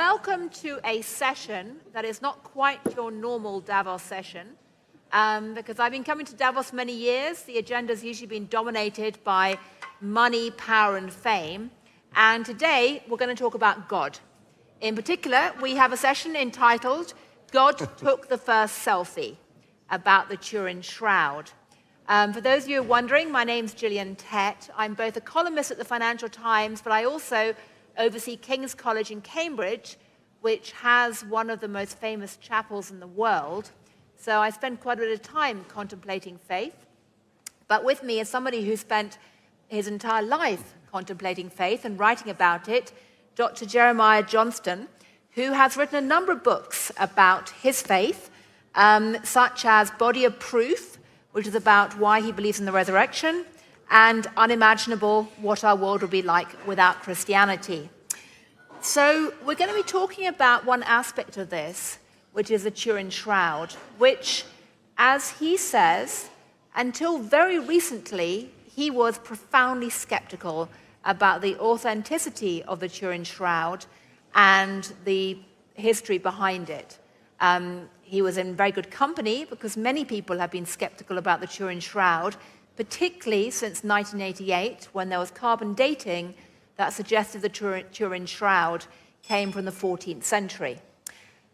welcome to a session that is not quite your normal Davos session, because I've been coming to Davos many years. The agenda's usually been dominated by money, power, and fame. And today, we're going to talk about God. In particular, we have a session entitled, God Took the First Selfie, about the Turin Shroud. For those of you who are wondering, my name's Gillian Tett. I'm both a columnist at the Financial Times, but I also oversee King's College in Cambridge, which has one of the most famous chapels in the world. So I spend quite a bit of time contemplating faith. But with me is somebody who spent his entire life contemplating faith and writing about it, Dr. Jeremiah Johnston, who has written a number of books about his faith, such as Body of Proof, which is about why he believes in the resurrection, and Unimaginable, what our world would be like without Christianity. So we're going to be talking about one aspect of this, which is the Turin Shroud, which, as he says, until very recently, he was profoundly skeptical about the authenticity of the Turin Shroud and the history behind it. He was in very good company because many people have been skeptical about the Turin Shroud, particularly since 1988, when there was carbon dating that suggested the Turin Shroud came from the 14th century.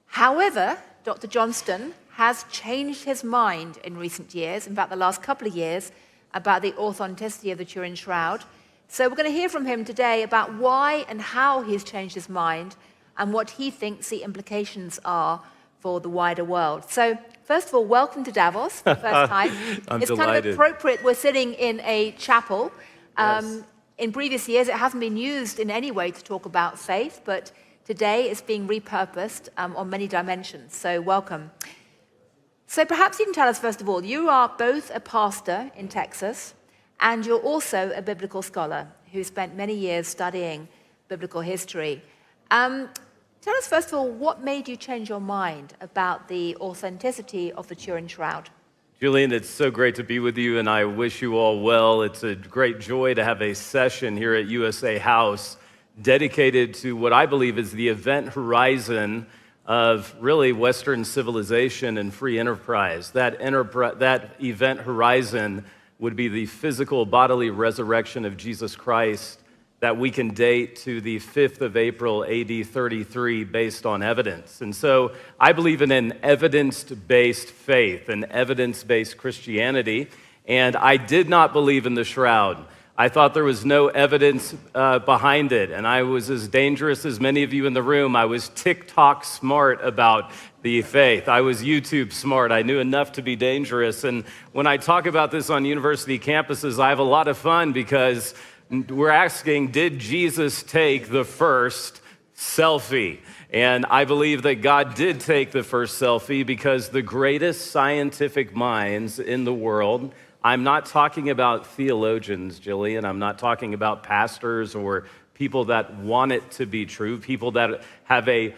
However, Dr. Johnston has changed his mind in recent years, in fact, the last couple of years, about the authenticity of the Turin Shroud. So we're going to hear from him today about why and how he's changed his mind and what he thinks the implications are for the wider world. So, first of all, welcome to Davos for the first time. It's delighted. Kind of appropriate. We're sitting in a chapel. Yes. In previous years, it hasn't been used in any way to talk about faith, but today it's being repurposed on many dimensions. So, welcome. So, perhaps you can tell us, first of all, you are both a pastor in Texas, and you're also a biblical scholar who spent many years studying biblical history. Tell us, first of all, what made you change your mind about the authenticity of the Turin Shroud? Gillian, it's so great to be with you, and I wish you all well. It's a great joy to have a session here at USA House dedicated to what I believe is the event horizon of really Western civilization and free enterprise. That event horizon would be the physical bodily resurrection of Jesus Christ that we can date to the 5th of April, AD 33, based on evidence. And so I believe in an evidence-based faith, an evidence-based Christianity, and I did not believe in the shroud. I thought there was no evidence behind it, and I was as dangerous as many of you in the room. I was TikTok smart about the faith. I was YouTube smart. I knew enough to be dangerous. And when I talk about this on university campuses, I have a lot of fun because we're asking, did Jesus take the first selfie? And I believe that God did take the first selfie because the greatest scientific minds in the world, I'm not talking about theologians, Gillian. I'm not talking about pastors or people that want it to be true, people that have a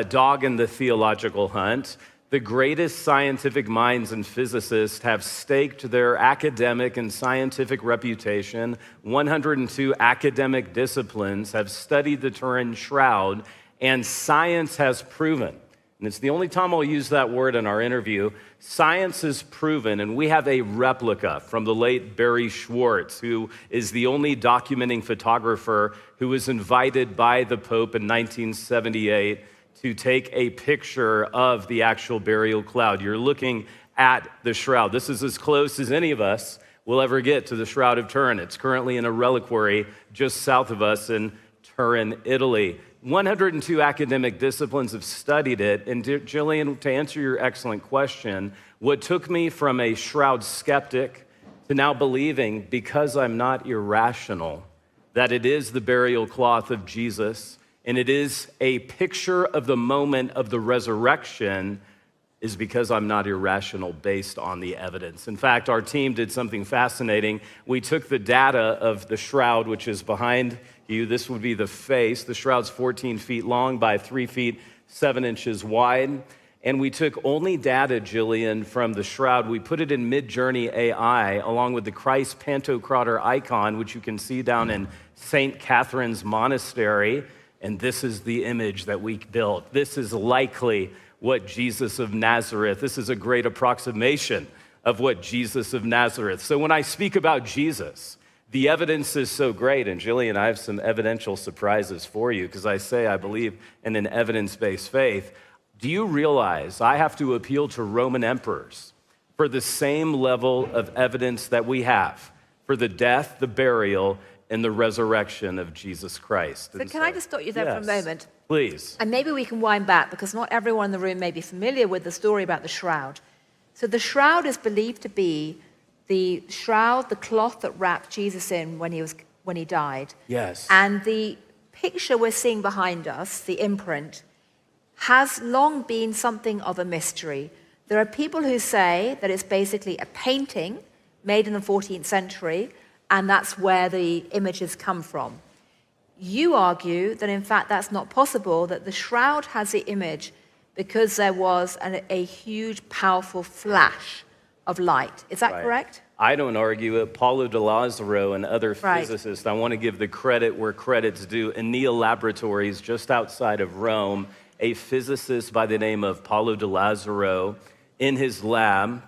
dog in the theological hunt. The greatest scientific minds and physicists have staked their academic and scientific reputation. 102 academic disciplines have studied the Turin Shroud, and science has proven, and it's the only time I'll use that word in our interview, science has proven, and we have a replica from the late Barry Schwartz, who is the only documenting photographer who was invited by the Pope in 1978 to take a picture of the actual burial cloud. You're looking at the shroud. This is as close as any of us will ever get to the Shroud of Turin. It's currently in a reliquary just south of us in Turin, Italy. 102 academic disciplines have studied it. And Gillian, to answer your excellent question, what took me from a shroud skeptic to now believing, because I'm not irrational, that it is the burial cloth of Jesus, and it is a picture of the moment of the resurrection, is because I'm not irrational based on the evidence. In fact, our team did something fascinating. We took the data of the shroud, which is behind you. This would be the face. The shroud's 14 feet long by 3 feet, 7 inches wide. And we took only data, Gillian, from the shroud. We put it in Midjourney AI, along with the Christ Pantocrator icon, which you can see down in St. Catherine's Monastery. and this is the image that we built. This is likely what Jesus of Nazareth, this is a great approximation of what Jesus of Nazareth. So when I speak about Jesus, the evidence is so great, and Gillian, I have some evidential surprises for you because I believe in an evidence-based faith. Do you realize I have to appeal to Roman emperors for the same level of evidence that we have for the death, the burial, and the resurrection of Jesus Christ? So can I just stop you there for a moment? Please. And maybe we can wind back, because not everyone in the room may be familiar with the story about the shroud. So the shroud is believed to be the shroud, the cloth that wrapped Jesus in when he died. Yes. And the picture we're seeing behind us, the imprint, has long been something of a mystery. There are people who say that it's basically a painting made in the 14th century, and that's where the images come from. You argue that, in fact, that's not possible, that the shroud has the image because there was a huge, powerful flash of light. Is that correct? I don't argue it. Paulo de Lazzaro and other physicists, I want to give the credit where credit's due. In Neo Laboratories, just outside of Rome, a physicist by the name of Paulo de Lazzaro, in his lab,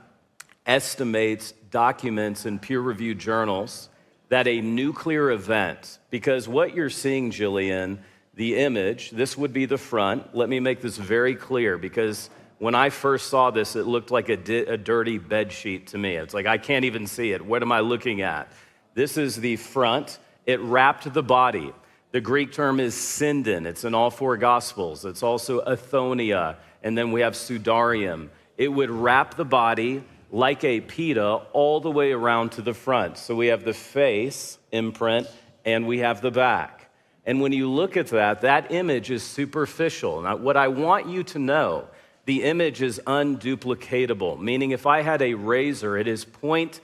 estimates, documents in peer-reviewed journals that a nuclear event, because what you're seeing, Gillian, the image, this would be the front. Let me make this very clear, because when I first saw this, it looked like a dirty bed sheet to me. It's like, I can't even see it. What am I looking at? This is the front. It wrapped the body. The Greek term is syndon. It's in all four Gospels. It's also athonia, and then we have sudarium. It would wrap the body like a pita all the way around to the front. So we have the face imprint and we have the back. And when you look at that, that image is superficial. Now, what I want you to know, the image is unduplicatable, meaning if I had a razor, it is 0.02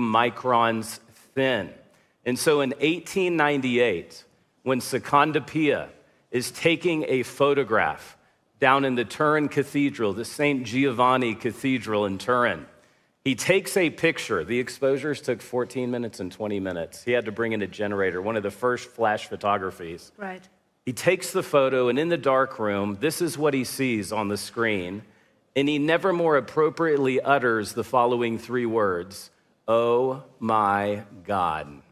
microns thin. And so in 1898, when Seconda Pia is taking a photograph down in the Turin Cathedral, the St. Giovanni Cathedral in Turin, he takes a picture. The exposures took 14 minutes and 20 minutes. He had to bring in a generator, one of the first flash photographies. Right. He takes the photo, and in the dark room, this is what he sees on the screen, and he never more appropriately utters the following three words: "Oh my God."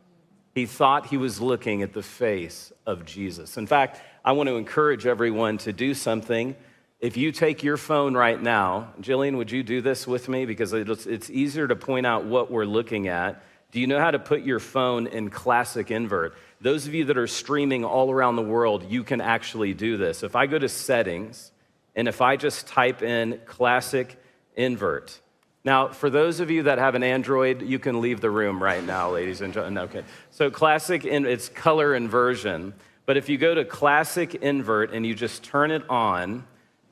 He thought he was looking at the face of Jesus. In fact, I want to encourage everyone to do something. If you take your phone right now, Gillian, would you do this with me? Because it's easier to point out what we're looking at. Do you know how to put your phone in classic invert? Those of you that are streaming all around the world, you can actually do this. If I go to settings, and if I just type in classic invert. Now, for those of you that have an Android, you can leave the room right now, ladies and gentlemen. Okay. So classic, it's color inversion. But if you go to classic invert and you just turn it on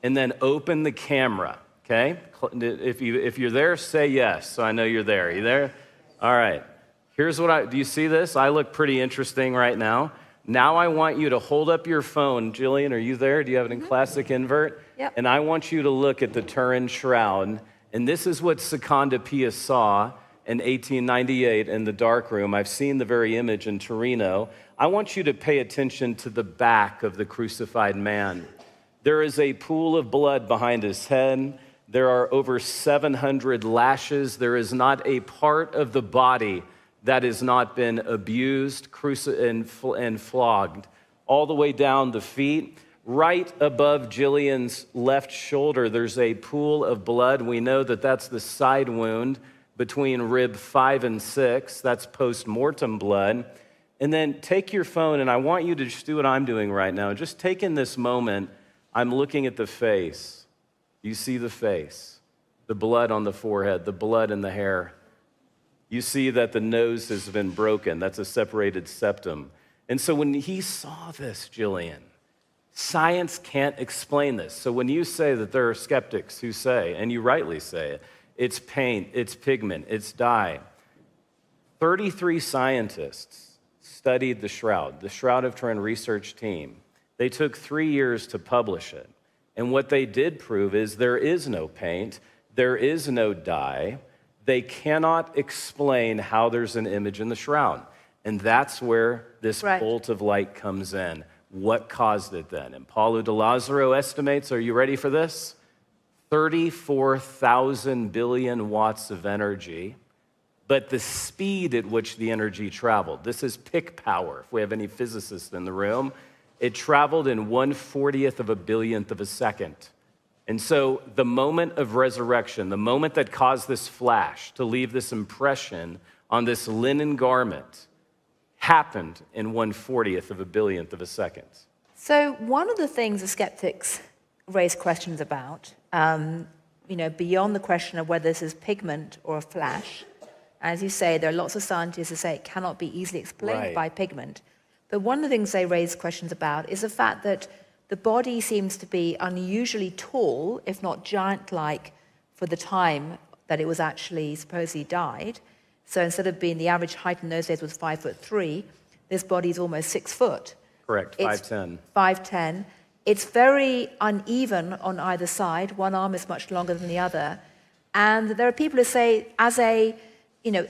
and then open the camera, okay? If you're there, say yes, so I know you're there. Are you there? All right. Here's what do you see this? I look pretty interesting right now. Now I want you to hold up your phone. Gillian, are you there? Do you have it in classic invert? Yep. And I want you to look at the Turin shroud. And this is what Seconda Pia saw in 1898 in the darkroom. I've seen the very image in Torino. I want you to pay attention to the back of the crucified man. There is a pool of blood behind his head. There are over 700 lashes. There is not a part of the body that has not been abused, and flogged, all the way down the feet. Right above Gillian's left shoulder, there's a pool of blood. We know that that's the side wound between rib 5 and 6. That's post-mortem blood. And then take your phone, and I want you to just do what I'm doing right now. Just take in this moment, I'm looking at the face. You see the face, the blood on the forehead, the blood in the hair. You see that the nose has been broken. That's a separated septum. And so when he saw this, Gillian, science can't explain this. So when you say that there are skeptics who say, and you rightly say it, it's paint, it's pigment, it's dye. 33 scientists studied the Shroud of Turin research team. They took 3 years to publish it. And what they did prove is there is no paint, there is no dye. They cannot explain how there's an image in the shroud. And that's where this bolt of light comes in. what caused it then? And Paulo de Lazzaro estimates, are you ready for this? 34,000 billion watts of energy, but the speed at which the energy traveled, this is peak power, if we have any physicists in the room, it traveled in 1/40th of a billionth of a second. And so the moment of resurrection, the moment that caused this flash to leave this impression on this linen garment, happened in 1/40th of a billionth of a second. So one of the things the skeptics raise questions about, beyond the question of whether this is pigment or a flash, as you say, there are lots of scientists who say it cannot be easily explained by pigment. But one of the things they raise questions about is the fact that the body seems to be unusually tall, if not giant-like, for the time that it was actually supposedly died. So instead of being the average height in those days was 5'3", this body is almost 6 foot. Correct, 5'10". 5'10". It's very uneven on either side. One arm is much longer than the other. And there are people who say, as a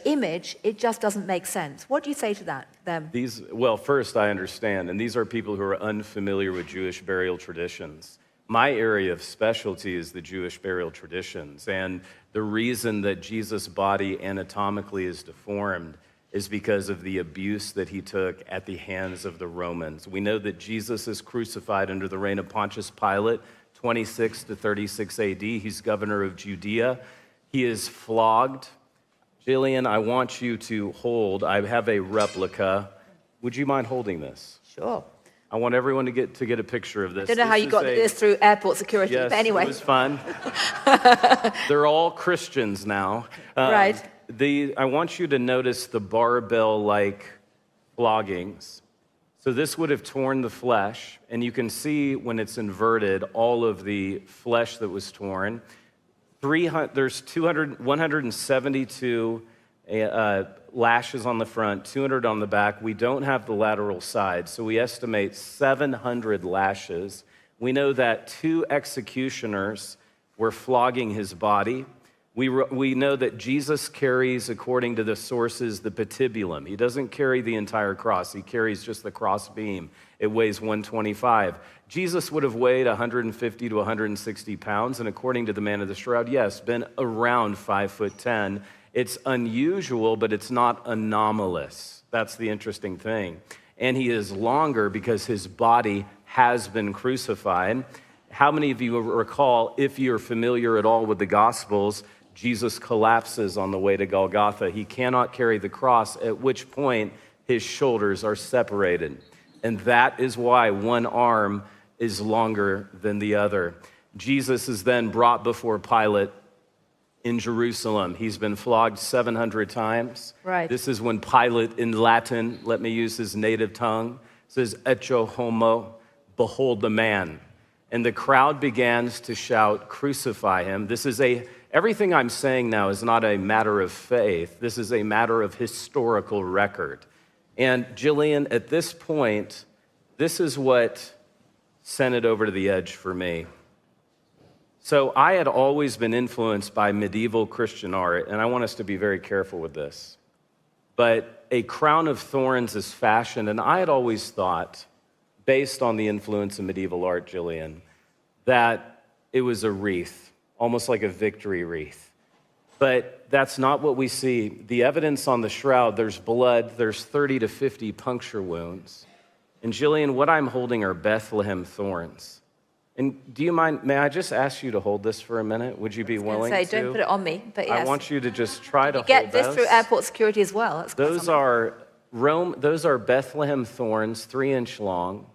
image, it just doesn't make sense. What do you say to them? Well, first, I understand, and these are people who are unfamiliar with Jewish burial traditions. My area of specialty is the Jewish burial traditions, and the reason that Jesus' body anatomically is deformed is because of the abuse that he took at the hands of the Romans. We know that Jesus is crucified under the reign of Pontius Pilate, 26 to 36 AD. He's governor of Judea. He is flogged. Gillian, I want you to hold. I have a replica. Would you mind holding this? Sure. I want everyone to get a picture of this. I don't know how you got this through airport security, yes, but anyway. It was fun. They're all Christians now. Right. I want you to notice the barbell-like floggings. So this would have torn the flesh, and you can see when it's inverted all of the flesh that was torn. There's 172 lashes on the front, 200 on the back. We don't have the lateral side, so we estimate 700 lashes. We know that 2 executioners were flogging his body. We know that Jesus carries, according to the sources, the patibulum. He doesn't carry the entire cross. He carries just the cross beam. It weighs 125. Jesus would have weighed 150 to 160 pounds, and according to the man of the shroud, yes, been around 5'10". It's unusual, but it's not anomalous. That's the interesting thing. And he is longer because his body has been crucified. How many of you recall, if you're familiar at all with the Gospels, Jesus collapses on the way to Golgotha. He cannot carry the cross, at which point his shoulders are separated. And that is why one arm is longer than the other. Jesus is then brought before Pilate in Jerusalem. He's been flogged 700 times. Right. This is when Pilate, in Latin, let me use his native tongue, says, "Ecce homo," behold the man. And the crowd begins to shout, "Crucify him." Everything I'm saying now is not a matter of faith. This is a matter of historical record. And Gillian, at this point, this is what sent it over to the edge for me. So I had always been influenced by medieval Christian art, and I want us to be very careful with this. But a crown of thorns is fashioned, and I had always thought, based on the influence of medieval art, Gillian, that it was a wreath, almost like a victory wreath. But that's not what we see. The evidence on the shroud, there's blood, there's 30 to 50 puncture wounds. And Gillian, what I'm holding are Bethlehem thorns. And do you mind, may I just ask you to hold this for a minute? Would you be willing to? Don't put it on me, but yes. I want you to just try to hold get this those. through airport security as well. That's Those are Bethlehem thorns, 3-inch long.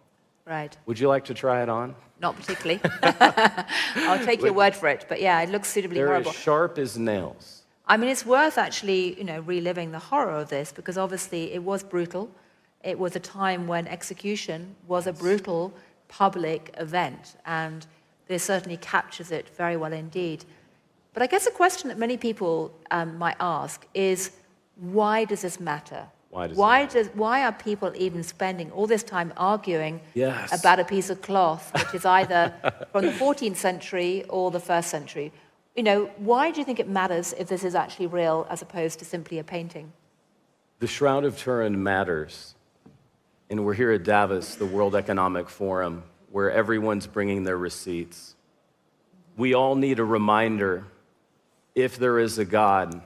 Right. Would you like to try it on? Not particularly. I'll take your word for it, but yeah, it looks suitably horrible. They're as sharp as nails. I mean, it's worth actually, reliving the horror of this, because obviously it was brutal. It was a time when execution was a brutal public event, and this certainly captures it very well indeed. But I guess a question that many people might ask is, why does this matter? Why are people even spending all this time arguing about a piece of cloth which is either from the 14th century or the 1st century? Why do you think it matters if this is actually real as opposed to simply a painting? The Shroud of Turin matters And we're here at Davos, the World Economic Forum, where everyone's bringing their receipts. We all need a reminder, if there is a God,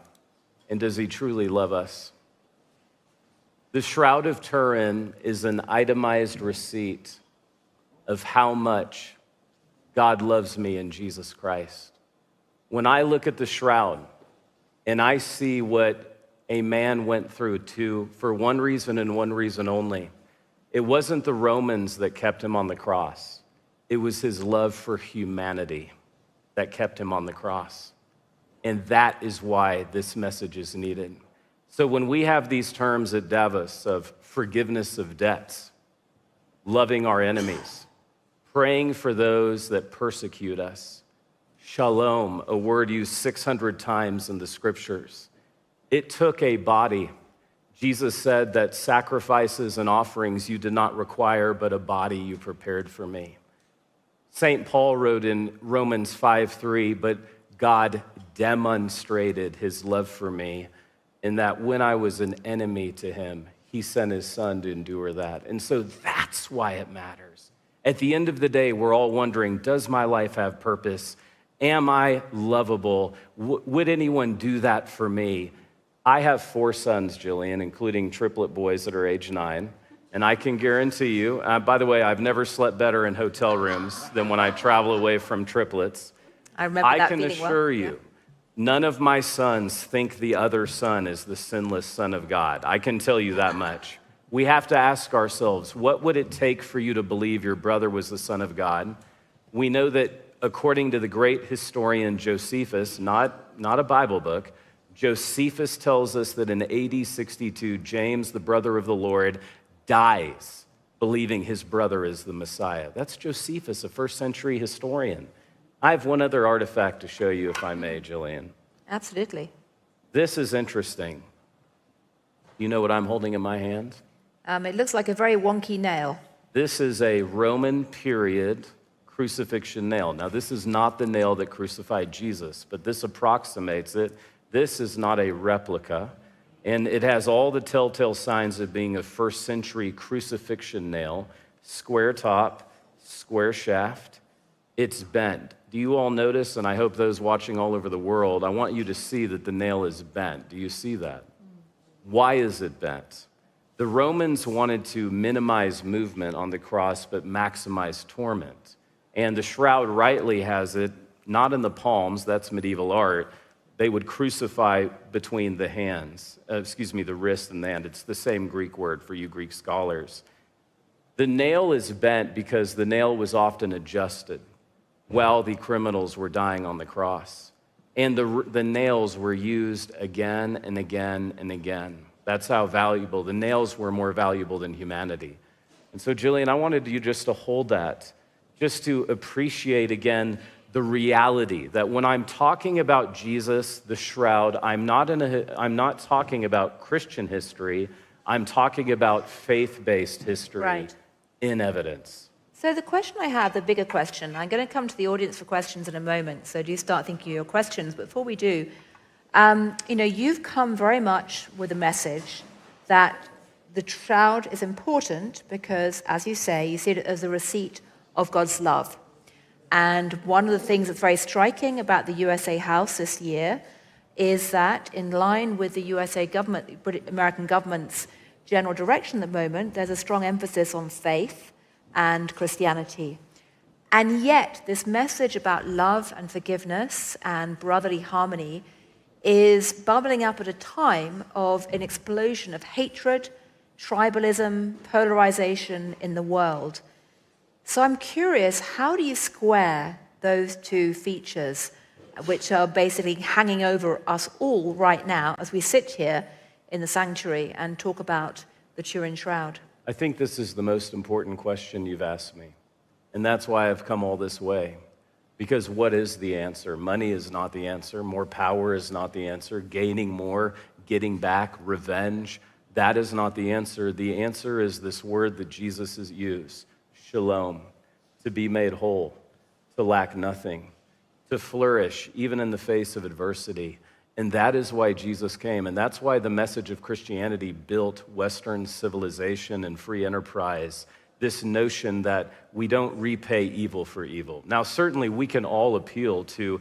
and does he truly love us? The Shroud of Turin is an itemized receipt of how much God loves me in Jesus Christ. When I look at the shroud and I see what a man went through for one reason and one reason only, it wasn't the Romans that kept him on the cross. It was his love for humanity that kept him on the cross. And that is why this message is needed. So when we have these terms at Davos of forgiveness of debts, loving our enemies, praying for those that persecute us, shalom, a word used 600 times in the scriptures, it took a body. Jesus said that sacrifices and offerings you did not require, but a body you prepared for me. St. Paul wrote in Romans 5:3, but God demonstrated his love for me in that when I was an enemy to him, he sent his son to endure that. And so that's why it matters. At the end of the day, we're all wondering, does my life have purpose? Am I lovable? Would anyone do that for me? I have 4 sons, Gillian, including triplet boys that are age 9. And I can guarantee you, by the way, I've never slept better in hotel rooms than when I travel away from triplets. I remember that can feeling assure well. you, none of my sons think the other son is the sinless Son of God. I can tell you that much. We have to ask ourselves, what would it take for you to believe your brother was the Son of God? We know that according to the great historian Josephus, not a Bible book, Josephus tells us that in AD 62, James, the brother of the Lord, dies believing his brother is the Messiah. That's Josephus, a first century historian. I have one other artifact to show you, if I may, Gillian. Absolutely. This is interesting. You know what I'm holding in my hand? It looks like a very wonky nail. This is a Roman period crucifixion nail. Now, this is not the nail that crucified Jesus, but this approximates it. This is not a replica, and it has all the telltale signs of being a first century crucifixion nail. Square top, square shaft. It's bent. Do you all notice, and I hope those watching all over the world, I want you to see that the nail is bent. Do you see that? Why is it bent? The Romans wanted to minimize movement on the cross, but maximize torment. And the shroud rightly has it, not in the palms, that's medieval art. They would crucify between the hands, the wrist and the hand. It's the same Greek word for you Greek scholars. The nail is bent because the nail was often adjusted while the criminals were dying on the cross. And the nails were used again and again and again. That's how valuable. The nails were more valuable than humanity. And so, Gillian, I wanted you just to hold that, just to appreciate again the reality that when I'm talking about Jesus, the shroud, I'm not talking about Christian history. I'm talking about faith-based history in evidence. So the question I have, the bigger question, I'm going to come to the audience for questions in a moment, so do start thinking of your questions. But before we do, you've come very much with a message that the shroud is important because, as you say, you see it as a receipt of God's love. And one of the things that's very striking about the USA House this year is that, in line with the USA government, American government's general direction at the moment, there's a strong emphasis on faith and Christianity. And yet, this message about love and forgiveness and brotherly harmony is bubbling up at a time of an explosion of hatred, tribalism, polarization in the world. So I'm curious, how do you square those two features, which are basically hanging over us all right now as we sit here in the sanctuary and talk about the Turin Shroud? I think this is the most important question you've asked me. And that's why I've come all this way. Because what is the answer? Money is not the answer. More power is not the answer. Gaining more, getting back, revenge, that is not the answer. The answer is this word that Jesus has used. Shalom, to be made whole, to lack nothing, to flourish even in the face of adversity. And that is why Jesus came. And that's why the message of Christianity built Western civilization and free enterprise, this notion that we don't repay evil for evil. Now, certainly we can all appeal to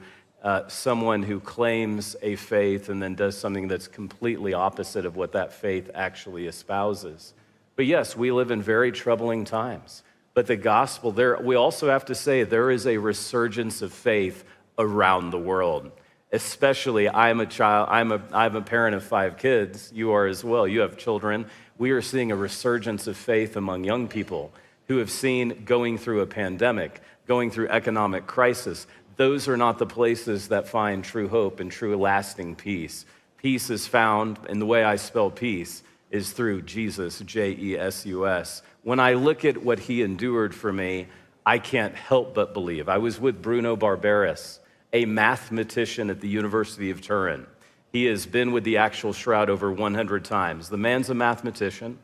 someone who claims a faith and then does something that's completely opposite of what that faith actually espouses. But yes, we live in very troubling times. But the gospel, we also have to say there is a resurgence of faith around the world. Especially, I'm a parent of 5 kids. You are as well. You have children. We are seeing a resurgence of faith among young people who have seen going through a pandemic, going through economic crisis. Those are not the places that find true hope and true lasting peace. Peace is found, and the way I spell peace is through Jesus, Jesus. When I look at what he endured for me, I can't help but believe. I was with Bruno Barbaras, a mathematician at the University of Turin. He has been with the actual shroud over 100 times. The man's a mathematician,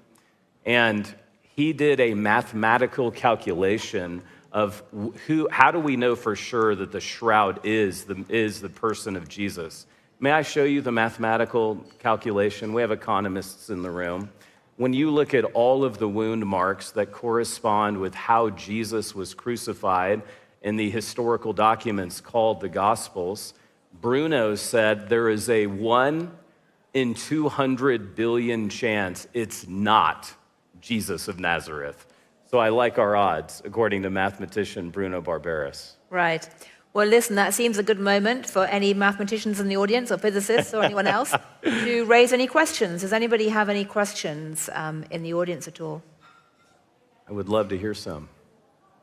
and he did a mathematical calculation of how do we know for sure that the shroud is the person of Jesus. May I show you the mathematical calculation? We have economists in the room. When you look at all of the wound marks that correspond with how Jesus was crucified in the historical documents called the Gospels, Bruno said there is a 1 in 200 billion chance it's not Jesus of Nazareth. So I like our odds, according to mathematician Bruno Barbaras. Right. Well, listen, that seems a good moment for any mathematicians in the audience or physicists or anyone else to raise any questions. Does anybody have any questions in the audience at all? I would love to hear some.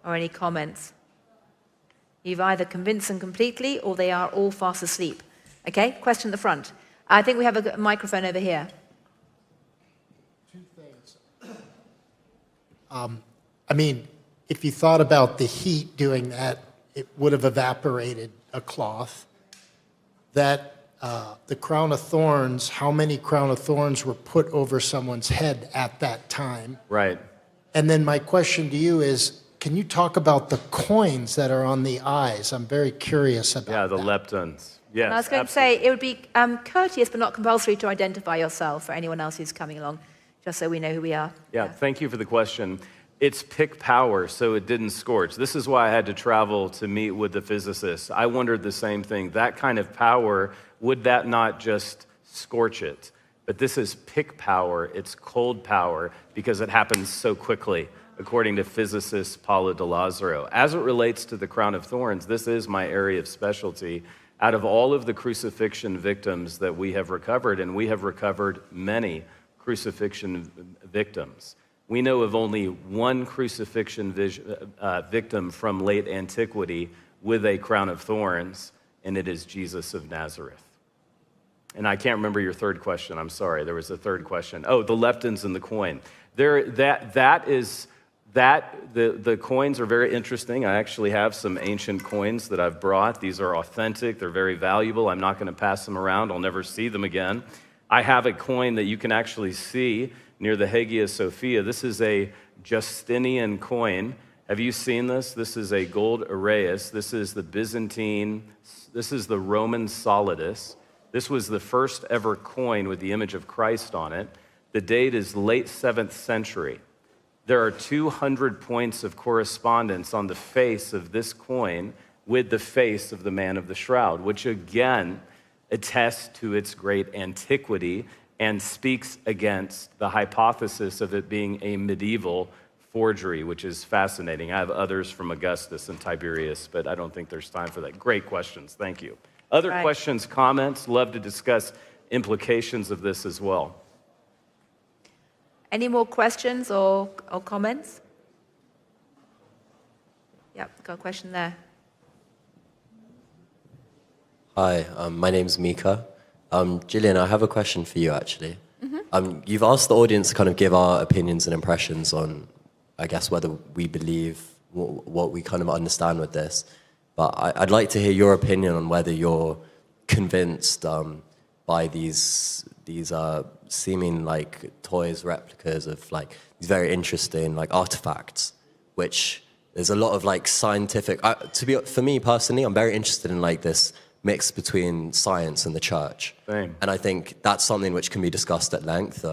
Or any comments? You've either convinced them completely or they are all fast asleep. Okay, question at the front. I think we have a microphone over here. 2 things. If you thought about the heat doing that, it would have evaporated a cloth. That the crown of thorns, how many crown of thorns were put over someone's head at that time? Right. And then my question to you is, can you talk about the coins that are on the eyes? I'm very curious about that. Yeah, the leptons. Yes, And I was going to say, it would be courteous but not compulsory to identify yourself for anyone else who's coming along, just so we know who we are. Yeah, thank you for the question. It's pick power, so it didn't scorch. This is why I had to travel to meet with the physicists. I wondered the same thing. That kind of power, would that not just scorch it? But this is pick power. It's cold power because it happens so quickly, according to physicist Paulo de Lazaro. As it relates to the crown of thorns, this is my area of specialty. Out of all of the crucifixion victims that we have recovered, and we have recovered many crucifixion victims, we know of only one crucifixion victim from late antiquity with a crown of thorns, and it is Jesus of Nazareth. And I can't remember your third question. I'm sorry. There was a third question. Oh, the leptons in the coin. The coins are very interesting. I actually have some ancient coins that I've brought. These are authentic. They're very valuable. I'm not going to pass them around. I'll never see them again. I have a coin that you can actually see near the Hagia Sophia. This is a Justinian coin. Have you seen this? This is a gold Araeus. This is the Byzantine. This is the Roman solidus. This was the first ever coin with the image of Christ on it. The date is late 7th century. There are 200 points of correspondence on the face of this coin with the face of the man of the shroud, which again attests to its great antiquity and speaks against the hypothesis of it being a medieval forgery, which is fascinating. I have others from Augustus and Tiberius, but I don't think there's time for that. Great questions. Thank you. Other questions, comments? Love to discuss implications of this as well. Any more questions or comments? Yep, got a question there. Hi, my name's Mika. Gillian, I have a question for you, actually. Mm-hmm. You've asked the audience to kind of give our opinions and impressions on, I guess, whether we believe what we kind of understand with this. But I'd like to hear your opinion on whether you're convinced by these seeming like toys, replicas of like these very interesting like artifacts, which there's a lot of like scientific. For me personally, I'm very interested in like this mix between science and the church. Same. And I think that's something which can be discussed at length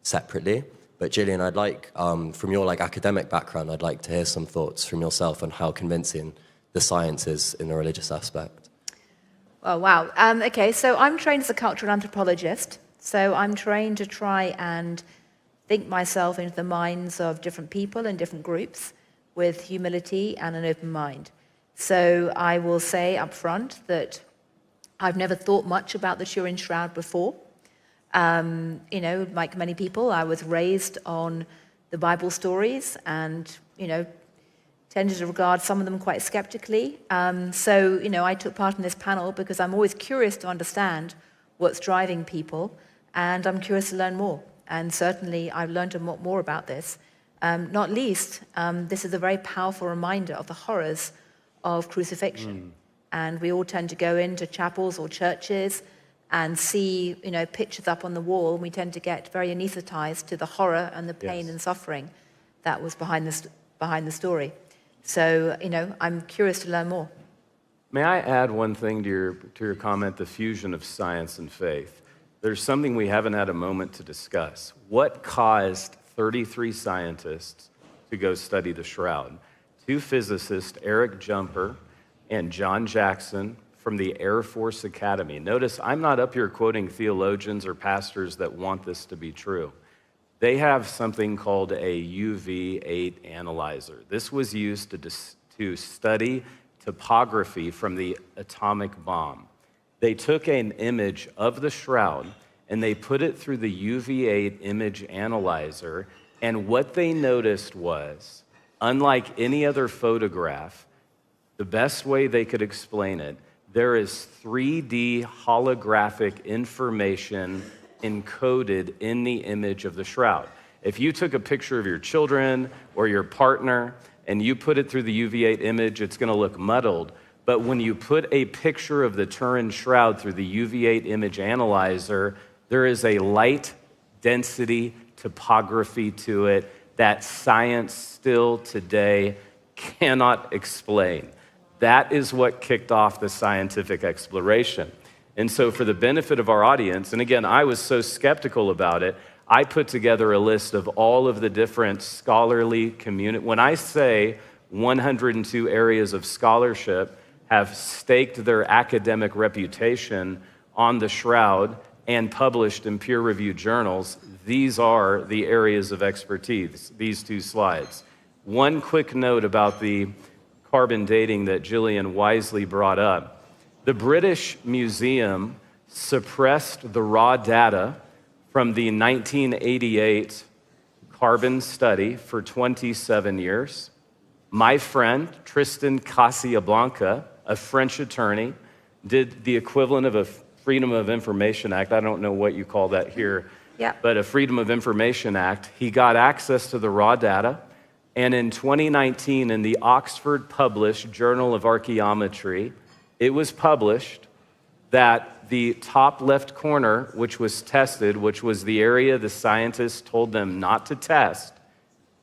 separately. But Gillian, I'd like, from your academic background, I'd like to hear some thoughts from yourself on how convincing the science is in the religious aspect. Oh, wow. Okay, so I'm trained as a cultural anthropologist. So I'm trained to try and think myself into the minds of different people and different groups with humility and an open mind. So I will say up front that I've never thought much about the Turin Shroud before. Like many people, I was raised on the Bible stories and, tended to regard some of them quite skeptically. I took part in this panel because I'm always curious to understand what's driving people, and I'm curious to learn more. And certainly I've learned a lot more about this. Not least, this is a very powerful reminder of the horrors of crucifixion. And we all tend to go into chapels or churches and see, pictures up on the wall, and we tend to get very anesthetized to the horror and the pain and suffering that was behind the story. So, I'm curious to learn more. May I add one thing to your comment, the fusion of science and faith? There's something we haven't had a moment to discuss. What caused 33 scientists to go study the shroud? 2 physicists, Eric Jumper and John Jackson, from the Air Force Academy. Notice, I'm not up here quoting theologians or pastors that want this to be true. They have something called a UV-8 analyzer. This was used to study topography from the atomic bomb. They took an image of the shroud and they put it through the UV-8 image analyzer, and what they noticed was, unlike any other photograph, the best way they could explain it, there is 3D holographic information encoded in the image of the shroud. If you took a picture of your children or your partner and you put it through the UV-8 image, it's going to look muddled. But when you put a picture of the Turin Shroud through the UV-8 image analyzer, there is a light density topography to it that science still today cannot explain. That is what kicked off the scientific exploration. And so for the benefit of our audience, and again, I was so skeptical about it, I put together a list of all of the different scholarly community. When I say 102 areas of scholarship have staked their academic reputation on the shroud and published in peer-reviewed journals, these are the areas of expertise, these 2 slides. One quick note about the carbon dating that Gillian wisely brought up. The British Museum suppressed the raw data from the 1988 carbon study for 27 years. My friend, Tristan Casablanca, a French attorney, did the equivalent of a Freedom of Information Act. I don't know what you call that here, but a Freedom of Information Act. He got access to the raw data. And in 2019, in the Oxford published Journal of Archaeometry, it was published that the top left corner, which was tested, which was the area the scientists told them not to test,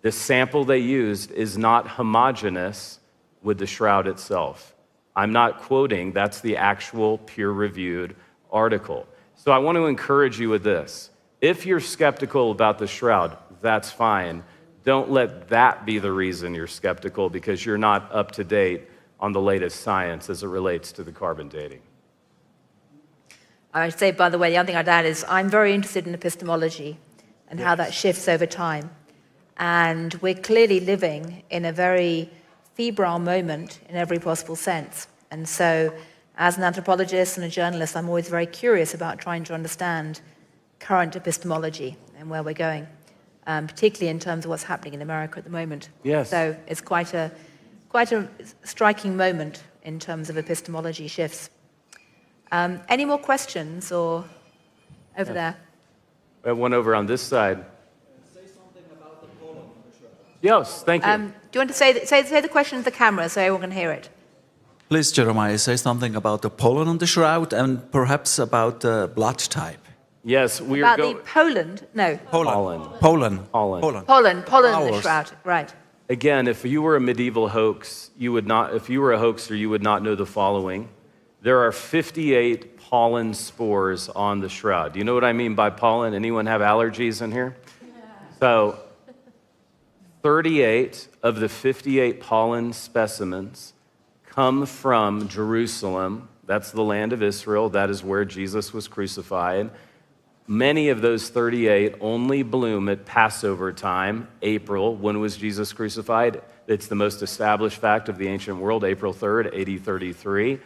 the sample they used is not homogeneous with the shroud itself. I'm not quoting, that's the actual peer-reviewed article. So I want to encourage you with this. If you're skeptical about the shroud, that's fine. Don't let that be the reason you're skeptical, because you're not up to date on the latest science as it relates to the carbon dating. I would say, by the way, the other thing I'd add is I'm very interested in epistemology and how that shifts over time. And we're clearly living in a very febrile moment in every possible sense. And so as an anthropologist and a journalist, I'm always very curious about trying to understand current epistemology and where we're going, particularly in terms of what's happening in America at the moment. Yes. So it's quite a striking moment in terms of epistemology shifts. Any more questions or over there? We have one over on this side. Say something about the pollen on the shroud. Yes, thank you. Do you want to say the question to the camera so everyone can hear it? Please, Jeremiah, say something about the pollen on the shroud and perhaps about the blood type. Yes, we are About the Poland? No. Pollen. Pollen. Pollen on the Flowers. shroud, right. Again, if you were a medieval hoax, you would not. If you were a hoaxer, you would not know the following: there are 58 pollen spores on the shroud. Do you know what I mean by pollen? Anyone have allergies in here? So 38 of the 58 pollen specimens come from Jerusalem. That's the land of Israel. That is where Jesus was crucified. Many of those 38 only bloom at Passover time, April. When was Jesus crucified? It's the most established fact of the ancient world, April 3rd, AD 33.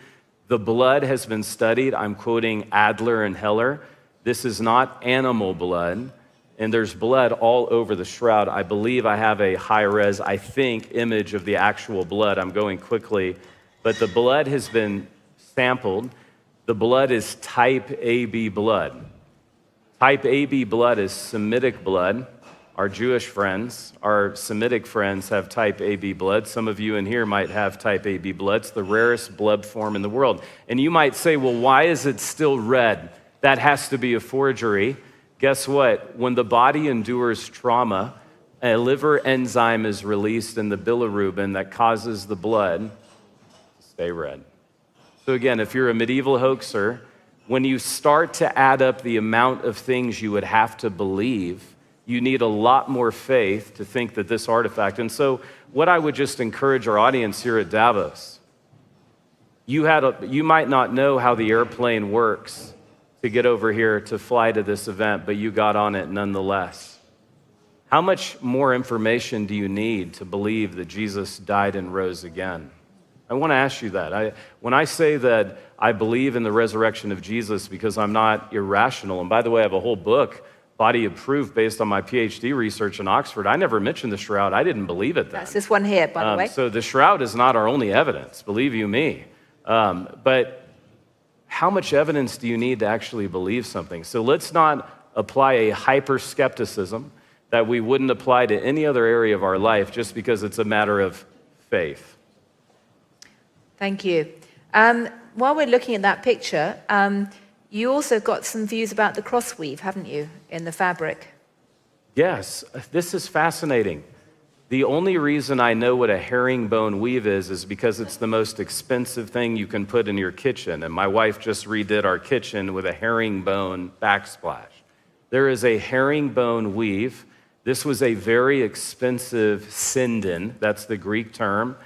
The blood has been studied. I'm quoting Adler and Heller. This is not animal blood. And there's blood all over the shroud. I believe I have a high-res, I think, image of the actual blood. I'm going quickly. But the blood has been sampled. The blood is type AB blood. Type AB blood is Semitic blood. Our Jewish friends, our Semitic friends have type AB blood. Some of you in here might have type AB blood. It's the rarest blood form in the world. And you might say, well, why is it still red? That has to be a forgery. Guess what? When the body endures trauma, a liver enzyme is released in the bilirubin that causes the blood to stay red. So again, if you're a medieval hoaxer, when you start to add up the amount of things you would have to believe, you need a lot more faith to think that this artifact. And so what I would just encourage our audience here at Davos, you might not know how the airplane works to get over here to fly to this event, but you got on it nonetheless. How much more information do you need to believe that Jesus died and rose again? I want to ask you that. When I say that I believe in the resurrection of Jesus because I'm not irrational, and by the way, I have a whole book, Body of Proof, based on my PhD research in Oxford. I never mentioned the shroud. I didn't believe it then. That's this one here, by the way. So the shroud is not our only evidence, believe you me. But how much evidence do you need to actually believe something? So let's not apply a hyper-skepticism that we wouldn't apply to any other area of our life just because it's a matter of faith. Thank you. While we're looking at that picture, you also got some views about the cross weave, haven't you, in the fabric? Yes, this is fascinating. The only reason I know what a herringbone weave is because it's the most expensive thing you can put in your kitchen. And my wife just redid our kitchen with a herringbone backsplash. There is a herringbone weave. This was a very expensive sinden. That's the Greek term.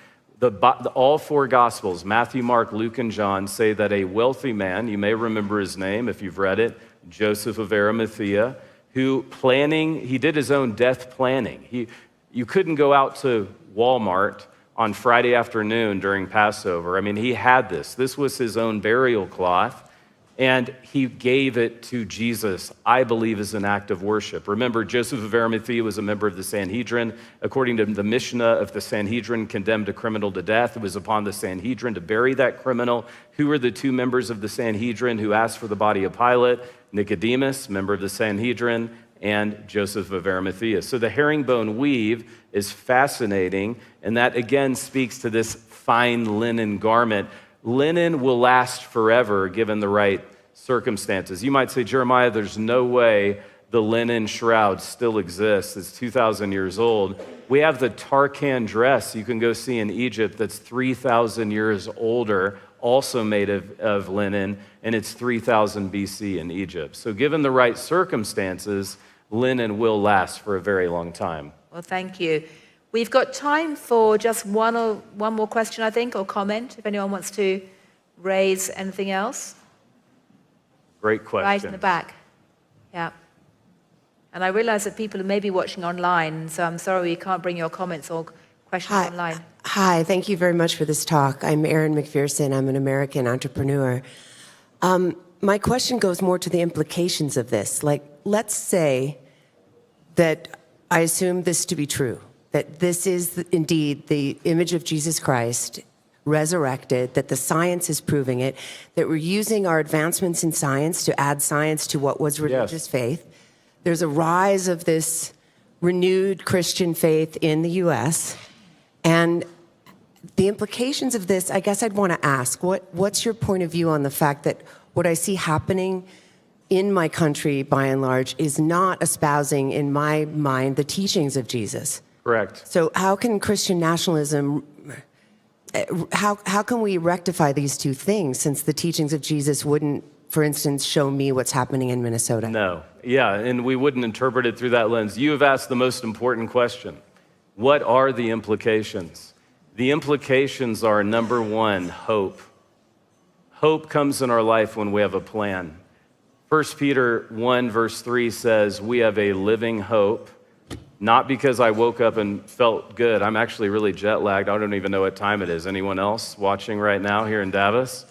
All four Gospels, Matthew, Mark, Luke, and John, say that a wealthy man, you may remember his name if you've read it, Joseph of Arimathea, he did his own death planning. You couldn't go out to Walmart on Friday afternoon during Passover. I mean, he had this. This was his own burial cloth, and he gave it to Jesus, I believe, as an act of worship. Remember, Joseph of Arimathea was a member of the Sanhedrin. According to the Mishnah, if the Sanhedrin condemned a criminal to death, it was upon the Sanhedrin to bury that criminal. Who were the two members of the Sanhedrin who asked for the body of Pilate? Nicodemus, member of the Sanhedrin, and Joseph of Arimathea. So the herringbone weave is fascinating, and that again speaks to this fine linen garment. Linen will last forever given the right circumstances. You might say, Jeremiah, there's no way the linen shroud still exists. It's 2,000 years old. We have the Tarkan dress you can go see in Egypt that's 3,000 years older, also made of linen, and it's 3000 BC in Egypt. So given the right circumstances, linen will last for a very long time. Well, thank you. We've got time for just one more question, I think, or comment, if anyone wants to raise anything else. Great question. Right in the back. Yeah. And I realize that people may be watching online, so I'm sorry we can't bring your comments or questions online. Hi, thank you very much for this talk. I'm Erin McPherson. I'm an American entrepreneur. My question goes more to the implications of this. Like, let's say that I assume this to be true, that this is indeed the image of Jesus Christ resurrected, that the science is proving it, that we're using our advancements in science to add science to what was religious faith. There's a rise of this renewed Christian faith in the U.S., and the implications of this, I guess I'd want to ask, what's your point of view on the fact that what I see happening in my country, by and large, is not espousing, in my mind, the teachings of Jesus? Correct. So how can Christian nationalism how can we rectify these two things since the teachings of Jesus wouldn't, for instance, show me what's happening in Minnesota? No. Yeah, and we wouldn't interpret it through that lens. You have asked the most important question. What are the implications? The implications are, number one, hope. Hope comes in our life when we have a plan. 1 Peter 1 verse 3 says, we have a living hope, not because I woke up and felt good. I'm actually really jet lagged. I don't even know what time it is. Anyone else watching right now here in Davos?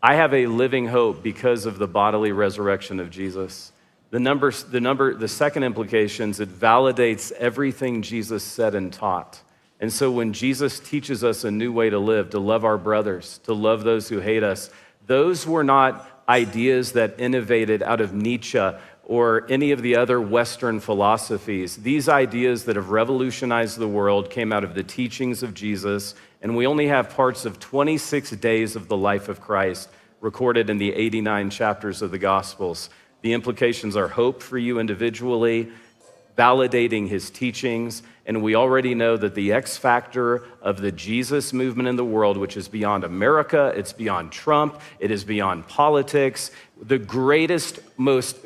I have a living hope because of the bodily resurrection of Jesus. The second implication is it validates everything Jesus said and taught. And so when Jesus teaches us a new way to live, to love our brothers, to love those who hate us, those were not ideas that innovated out of Nietzsche or any of the other Western philosophies. These ideas that have revolutionized the world came out of the teachings of Jesus, and we only have parts of 26 days of the life of Christ recorded in the 89 chapters of the Gospels. The implications are hope for you individually, validating his teachings, and we already know that the X factor of the Jesus movement in the world, which is beyond America, it's beyond Trump, it is beyond politics, the greatest, most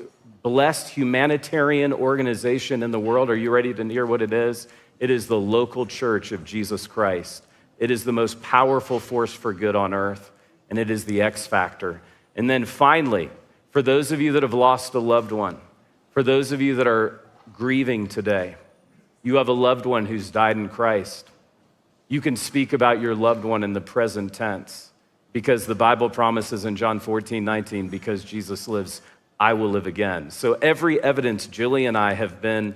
blessed humanitarian organization in the world. Are you ready to hear what it is? It is the local church of Jesus Christ. It is the most powerful force for good on earth, and it is the X factor. And then finally, for those of you that have lost a loved one, for those of you that are grieving today, you have a loved one who's died in Christ. You can speak about your loved one in the present tense because the Bible promises in John 14:19, because Jesus lives, I will live again. So every evidence Gillian and I have been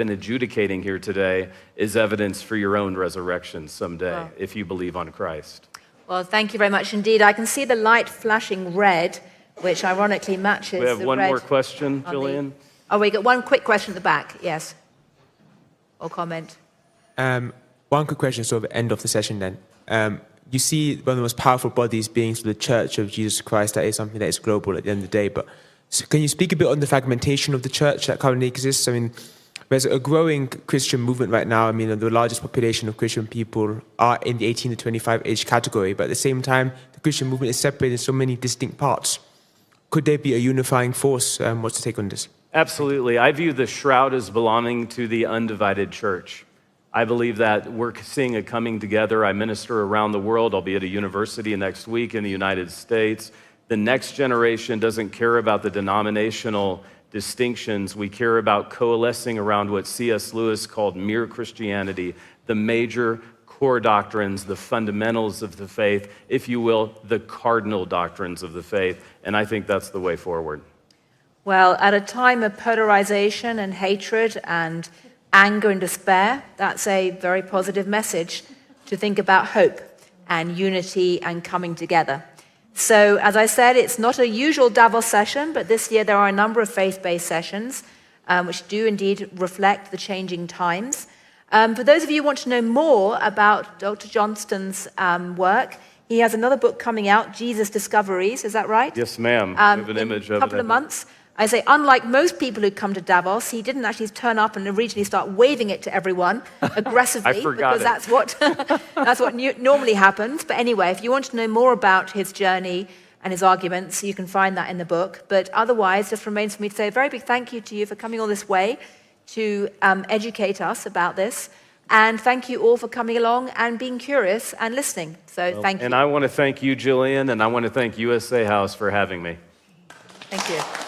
adjudicating here today is evidence for your own resurrection someday, if you believe on Christ. Well, thank you very much indeed. I can see the light flashing red, which ironically matches. We have the one red more question, on Gillian. Oh, we got one quick question at the back. Yes. Or comment. One quick question, sort of end of the session then. You see one of the most powerful bodies being sort of the Church of Jesus Christ. That is something that is global at the end of the day. But so can you speak a bit on the fragmentation of the church that currently exists? I mean, there's a growing Christian movement right now. I mean, the largest population of Christian people are in the 18 to 25 age category. But at the same time, the Christian movement is separated in so many distinct parts. Could there be a unifying force? What's the take on this? Absolutely. I view the shroud as belonging to the undivided church. I believe that we're seeing a coming together. I minister around the world. I'll be at a university next week in the United States. The next generation doesn't care about the denominational distinctions. We care about coalescing around what C.S. Lewis called mere Christianity, the major core doctrines, the fundamentals of the faith, if you will, the cardinal doctrines of the faith. And I think that's the way forward. Well, at a time of polarization and hatred and anger and despair, that's a very positive message to think about hope and unity and coming together. So, as I said, it's not a usual Davos session, but this year there are a number of faith-based sessions which do indeed reflect the changing times. For those of you who want to know more about Dr. Johnston's work, he has another book coming out, Jesus Discoveries, is that right? Yes, ma'am. I have an image of it. In a couple of months. I say, unlike most people who come to Davos, he didn't actually turn up and originally start waving it to everyone aggressively. I forgot because that's what normally happens. But anyway, if you want to know more about his journey and his arguments, you can find that in the book. But otherwise, just remains for me to say a very big thank you to you for coming all this way to educate us about this. And thank you all for coming along and being curious and listening. So thank you. And I want to thank you, Gillian, and I want to thank USA House for having me. Thank you.